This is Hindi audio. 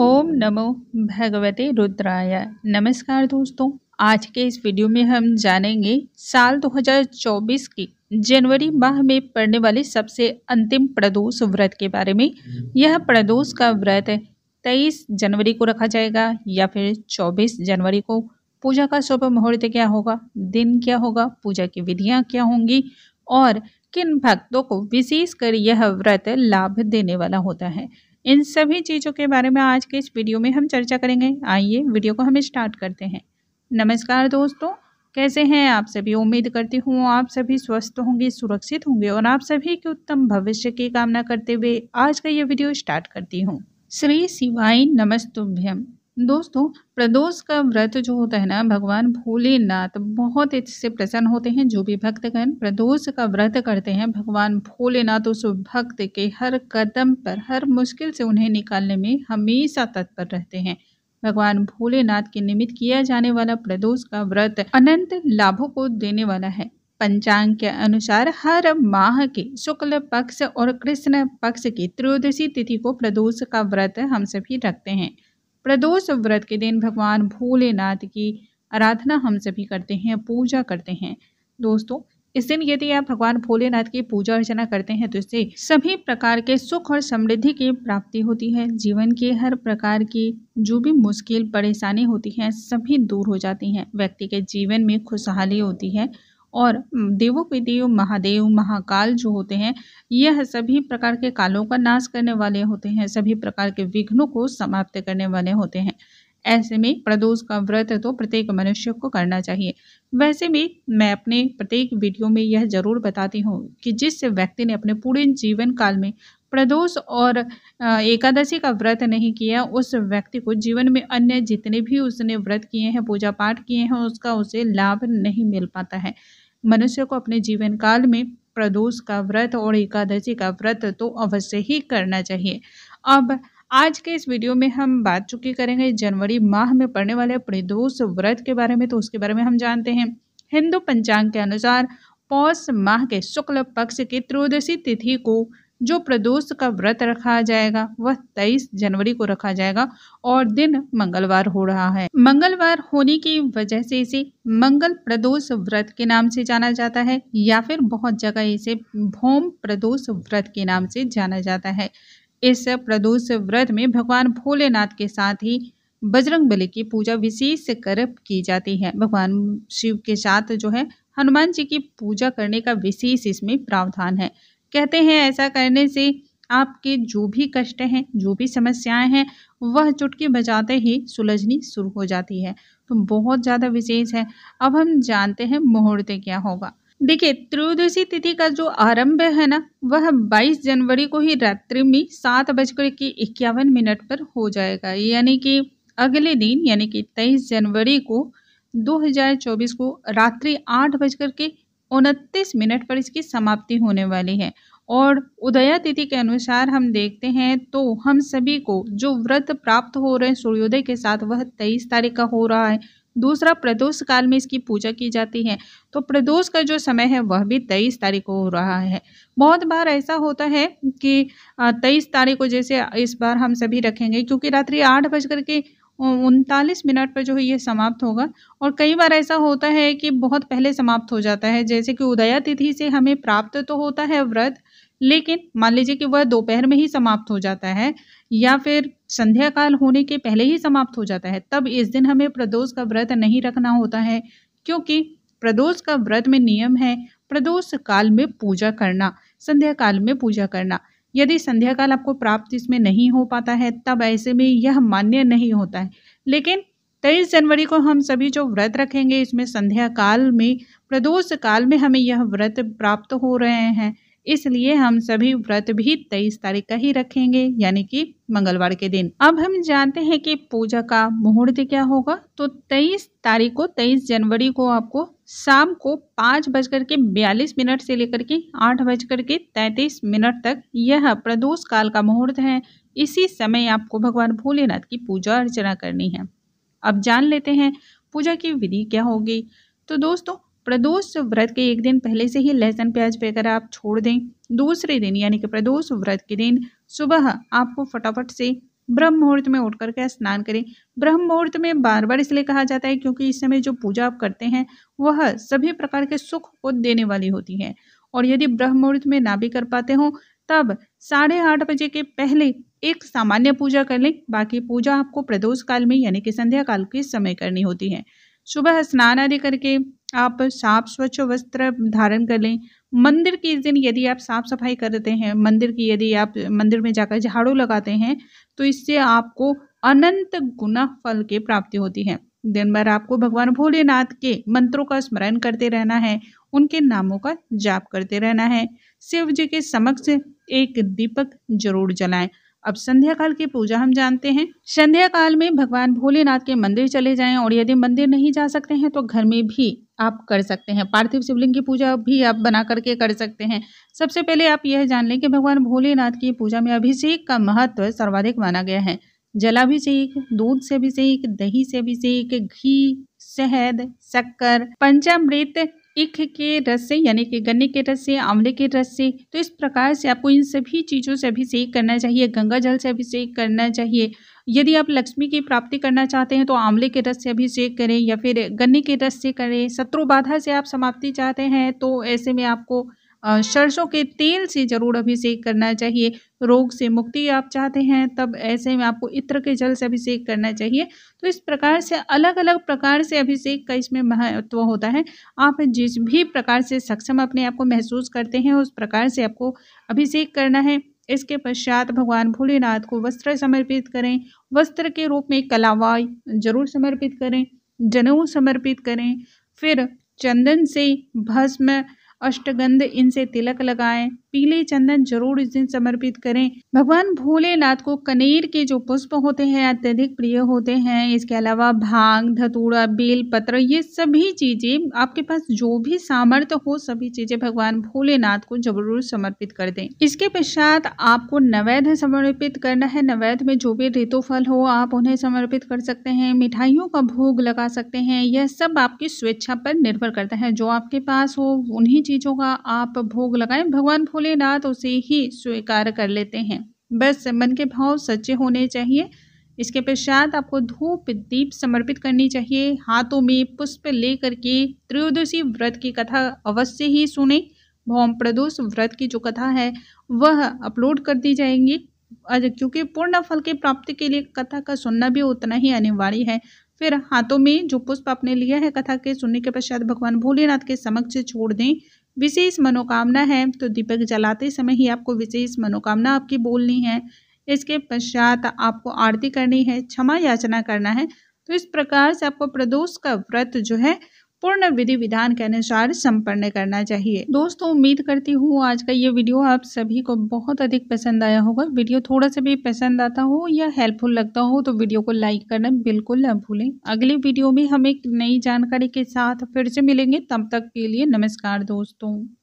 ओम नमो भगवते रुद्राय। नमस्कार दोस्तों, आज के इस वीडियो में हम जानेंगे साल 2024 की जनवरी माह में पड़ने वाले सबसे अंतिम प्रदोष व्रत के बारे में। यह प्रदोष का व्रत 23 जनवरी को रखा जाएगा या फिर 24 जनवरी को। पूजा का शुभ मुहूर्त क्या होगा, दिन क्या होगा, पूजा की विधियां क्या होंगी और किन भक्तों को विशेषकर यह व्रत लाभ देने वाला होता है, इन सभी चीज़ों के बारे में आज के इस वीडियो में हम चर्चा करेंगे। आइए वीडियो को हम स्टार्ट करते हैं। नमस्कार दोस्तों, कैसे हैं आप सभी। उम्मीद करती हूँ आप सभी स्वस्थ होंगे, सुरक्षित होंगे और आप सभी के उत्तम भविष्य की कामना करते हुए आज का ये वीडियो स्टार्ट करती हूँ। श्री शिवाय नमस्तुभ्यम। दोस्तों, प्रदोष का व्रत जो होता है ना, भगवान भोलेनाथ बहुत इससे प्रसन्न होते हैं। जो भी भक्तगण प्रदोष का व्रत करते हैं, भगवान भोलेनाथ उस भक्त के हर कदम पर, हर मुश्किल से उन्हें निकालने में हमेशा तत्पर रहते हैं। भगवान भोलेनाथ के निमित्त किया जाने वाला प्रदोष का व्रत अनंत लाभों को देने वाला है। पंचांग के अनुसार हर माह के शुक्ल पक्ष और कृष्ण पक्ष की त्रयोदशी तिथि को प्रदोष का व्रत हम सभी रखते हैं। प्रदोष व्रत के दिन भगवान भोलेनाथ की आराधना हम सभी करते हैं, पूजा करते हैं। दोस्तों, इस दिन यदि आप भगवान भोलेनाथ की पूजा अर्चना करते हैं तो इससे सभी प्रकार के सुख और समृद्धि की प्राप्ति होती है। जीवन के हर प्रकार की जो भी मुश्किल परेशानी होती है सभी दूर हो जाती हैं। व्यक्ति के जीवन में खुशहाली होती है और देवों के देव महादेव महाकाल जो होते हैं, यह सभी प्रकार के कालों का नाश करने वाले होते हैं, सभी प्रकार के विघ्नों को समाप्त करने वाले होते हैं। ऐसे में प्रदोष का व्रत तो प्रत्येक मनुष्य को करना चाहिए। वैसे भी मैं अपने प्रत्येक वीडियो में यह जरूर बताती हूँ कि जिस व्यक्ति ने अपने पूरे जीवन काल में प्रदोष और एकादशी का व्रत नहीं किया, उस व्यक्ति को जीवन में अन्य जितने भी उसने व्रत किए हैं, पूजा पाठ किए हैं, उसका उसे लाभ नहीं मिल पाता है। मनुष्य को अपने जीवन काल में प्रदोष का व्रत और एकादशी का व्रत तो अवश्य ही करना चाहिए। अब आज के इस वीडियो में हम बात चुकी करेंगे जनवरी माह में पड़ने वाले प्रदोष व्रत के बारे में। तो उसके बारे में हम जानते हैं। हिंदू पंचांग के अनुसार पौष माह के शुक्ल पक्ष की त्रयोदशी तिथि को जो प्रदोष का व्रत रखा जाएगा वह 23 जनवरी को रखा जाएगा और दिन मंगलवार हो रहा है। मंगलवार होने की वजह से इसे मंगल प्रदोष व्रत के नाम से जाना जाता है या फिर बहुत जगह इसे भौम प्रदोष व्रत के नाम से जाना जाता है। इस प्रदोष व्रत में भगवान भोलेनाथ के साथ ही बजरंगबली की पूजा विशेष कर की जाती है। भगवान शिव के साथ जो है हनुमान जी की पूजा करने का विशेष इसमें प्रावधान है। कहते हैं ऐसा करने से आपके जो भी कष्ट हैं, जो भी समस्याएं हैं, वह चुटकी बजाते ही सुलझनी शुरू हो जाती है। तो बहुत ज़्यादा विशेष है। अब हम जानते हैं मुहूर्त क्या होगा। देखिए, त्रयोदशी तिथि का जो आरंभ है ना, वह 22 जनवरी को ही रात्रि में 7:51 पर हो जाएगा। यानी कि अगले दिन यानी कि 23 जनवरी को 2024 को रात्रि 8:29 पर इसकी समाप्ति होने वाली है। और उदया तिथि के अनुसार हम देखते हैं तो हम सभी को जो व्रत प्राप्त हो रहे हैं सूर्योदय के साथ, वह 23 तारीख का हो रहा है। दूसरा, प्रदोष काल में इसकी पूजा की जाती है, तो प्रदोष का जो समय है वह भी 23 तारीख को हो रहा है। बहुत बार ऐसा होता है कि 23 तारीख को जैसे इस बार हम सभी रखेंगे, क्योंकि रात्रि 8:39 पर जो है ये समाप्त होगा। और कई बार ऐसा होता है कि बहुत पहले समाप्त हो जाता है, जैसे कि उदया तिथि से हमें प्राप्त तो होता है व्रत, लेकिन मान लीजिए कि वह दोपहर में ही समाप्त हो जाता है या फिर संध्या काल होने के पहले ही समाप्त हो जाता है। तब इस दिन हमें प्रदोष का व्रत नहीं रखना होता है, क्योंकि प्रदोष का व्रत में नियम है प्रदोष काल में पूजा करना, संध्या काल में पूजा करना। यदि संध्या काल आपको प्राप्त इसमें नहीं हो पाता है, तब ऐसे में यह मान्य नहीं होता है। लेकिन 23 जनवरी को हम सभी जो व्रत रखेंगे, इसमें संध्या काल में, प्रदोष काल में हमें यह व्रत प्राप्त हो रहे हैं, इसलिए हम सभी व्रत भी 23 तारीख का ही रखेंगे, यानी कि मंगलवार के दिन। अब हम जानते हैं कि पूजा का मुहूर्त क्या होगा। तो 23 तारीख को, 23 जनवरी को आपको शाम को 5:42 से लेकर के 8:33 तक यह प्रदोष काल का मुहूर्त है। इसी समय आपको भगवान भोलेनाथ की पूजा अर्चना करनी है। अब जान लेते हैं पूजा की विधि क्या होगी। तो दोस्तों, प्रदोष व्रत के एक दिन पहले से ही लहसुन प्याज वगैरह आप छोड़ दें। दूसरे दिन यानी कि प्रदोष व्रत के दिन सुबह आपको फटाफट से ब्रह्म मुहूर्त में उठ करके स्नान करें। ब्रह्म मुहूर्त में बार बार इसलिए कहा जाता है क्योंकि इस समय जो पूजा आप करते हैं वह सभी प्रकार के सुख को देने वाली होती है। और यदि ब्रह्म मुहूर्त में ना भी कर पाते हो तब 8:30 बजे के पहले एक सामान्य पूजा कर लें। बाकी पूजा आपको प्रदोष काल में यानी कि संध्या काल के समय करनी होती है। सुबह स्नान आदि करके आप साफ स्वच्छ वस्त्र धारण कर लें। मंदिर के इस दिन यदि आप साफ सफाई करते हैं, मंदिर की यदि आप मंदिर में जाकर झाड़ू लगाते हैं तो इससे आपको अनंत गुना फल की प्राप्ति होती है। दिन भर आपको भगवान भोलेनाथ के मंत्रों का स्मरण करते रहना है, उनके नामों का जाप करते रहना है। शिव जी के समक्ष एक दीपक जरूर जलाएं। अब संध्या काल की पूजा हम जानते हैं। संध्या काल में भगवान भोलेनाथ के मंदिर चले जाएं और यदि मंदिर नहीं जा सकते हैं तो घर में भी आप कर सकते हैं। पार्थिव शिवलिंग की पूजा भी आप बना करके कर सकते हैं। सबसे पहले आप यह जान लें कि भगवान भोलेनाथ की पूजा में अभिषेक का महत्व सर्वाधिक माना गया है। जलाभिषेक, दूध से अभिषेक, दही से अभिषेक, घी, शहद, शक्कर, पंचामृत, ईख के रस से यानी कि गन्ने के रस से, आंवले के रस से, तो इस प्रकार से आपको इन सभी चीज़ों से अभिषेक करना चाहिए। गंगा जल से अभिषेक करना चाहिए। यदि आप लक्ष्मी की प्राप्ति करना चाहते हैं तो आंवले के रस से अभिषेक करें या फिर गन्ने के रस से करें। शत्रु बाधा से आप समाप्ति चाहते हैं तो ऐसे में आपको सरसों के तेल से जरूर अभिषेक करना चाहिए। रोग से मुक्ति आप चाहते हैं तब ऐसे में आपको इत्र के जल से अभिषेक करना चाहिए। तो इस प्रकार से अलग अलग प्रकार से अभिषेक का इसमें महत्व होता है। आप जिस भी प्रकार से सक्षम अपने आप को महसूस करते हैं उस प्रकार से आपको अभिषेक करना है। इसके पश्चात भगवान भोलेनाथ को वस्त्र समर्पित करें। वस्त्र के रूप में कलावाई जरूर समर्पित करें, जनेऊ समर्पित करें, फिर चंदन से भस्म, अष्टगंध इनसे तिलक लगाएं। पीले चंदन जरूर इस दिन समर्पित करें। भगवान भोलेनाथ को कनेर के जो पुष्प होते हैं अत्यधिक प्रिय होते हैं। इसके अलावा भांग, धतूरा, बेल पत्र, ये सभी चीजें आपके पास जो भी सामर्थ्य हो सभी चीजें भगवान भोलेनाथ को जरूर समर्पित कर दें। इसके पश्चात आपको नैवेद्य समर्पित करना है। नैवेद्य में जो भी ऋतु फल हो आप उन्हें समर्पित कर सकते हैं। मिठाइयों का भोग लगा सकते हैं। यह सब आपकी स्वेच्छा पर निर्भर करता है। जो आपके पास हो उन्हीं चीजों का आप भोग लगाएं। भगवान भोलेनाथ उसे ही स्वीकार कर लेते हैं। बस मन के भाव सच्चे होने चाहिए। इसके पश्चात आपको धूप दीप समर्पित करनी चाहिए। हाथों में पुष्प लेकर के त्रयोदशी व्रत की कथा अवश्य ही सुने। भौम प्रदोष व्रत की जो कथा है वह अपलोड कर दी जाएंगी क्योंकि पूर्ण फल की प्राप्ति के लिए कथा का सुनना भी उतना ही अनिवार्य है। फिर हाथों में जो पुष्प आपने लिया है कथा के सुनने के पश्चात भगवान भोलेनाथ के समक्ष छोड़ दें। विशेष मनोकामना है तो दीपक जलाते समय ही आपको विशेष मनोकामना आपकी बोलनी है। इसके पश्चात आपको आरती करनी है, क्षमा याचना करना है। तो इस प्रकार से आपको प्रदोष का व्रत जो है पूर्ण विधि विधान के अनुसार संपन्न करना चाहिए। दोस्तों उम्मीद करती हूँ आज का ये वीडियो आप सभी को बहुत अधिक पसंद आया होगा। वीडियो थोड़ा सा भी पसंद आता हो या हेल्पफुल लगता हो तो वीडियो को लाइक करना बिल्कुल न भूलें। अगली वीडियो में हम एक नई जानकारी के साथ फिर से मिलेंगे। तब तक के लिए नमस्कार दोस्तों।